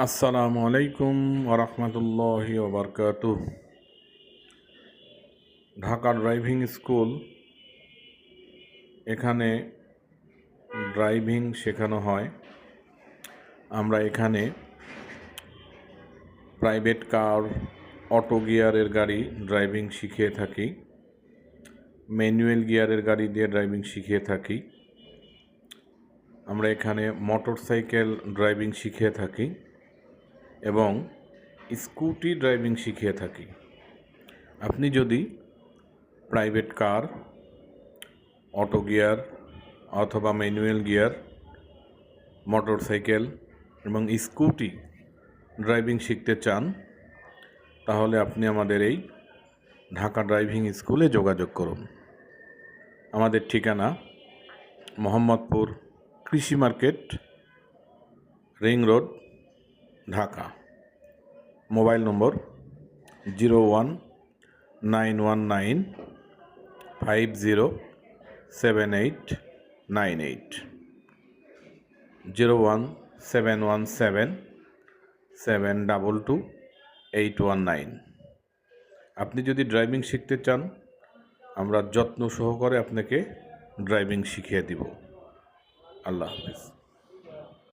আসসালামু আলাইকুম ওরহমতুল্লাহি ওবরকাতুহ। ঢাকা ড্রাইভিং স্কুল, এখানে ড্রাইভিং শেখানো হয়। আমরা এখানে প্রাইভেট কার, অটো গিয়ারের গাড়ি ড্রাইভিং শিখিয়ে থাকি, ম্যানুয়াল গিয়ারের গাড়ি দিয়ে ড্রাইভিং শিখিয়ে থাকি। আমরা এখানে মোটরসাইকেল ড্রাইভিং শিখিয়ে থাকি এবং স্কুটি ড্রাইভিং শিখিয়ে থাকি। আপনি যদি প্রাইভেট কার, অটো গিয়ার অথবা ম্যানুয়াল গিয়ার, মোটরসাইকেল এবং স্কুটি ড্রাইভিং শিখতে চান, তাহলে আপনি আমাদের এই ঢাকা ড্রাইভিং স্কুলে যোগাযোগ করুন। আমাদের ঠিকানা মোহাম্মদপুর কৃষি market, ring road, Dhaka. Mobile নম্বর 0191507898, 01717722819। আপনি যদি ড্রাইভিং শিখতে চান, আমরা যত্ন সহকারে আপনাকে ড্রাইভিং শিখিয়ে দিব। আল্লাহ হাফেজ।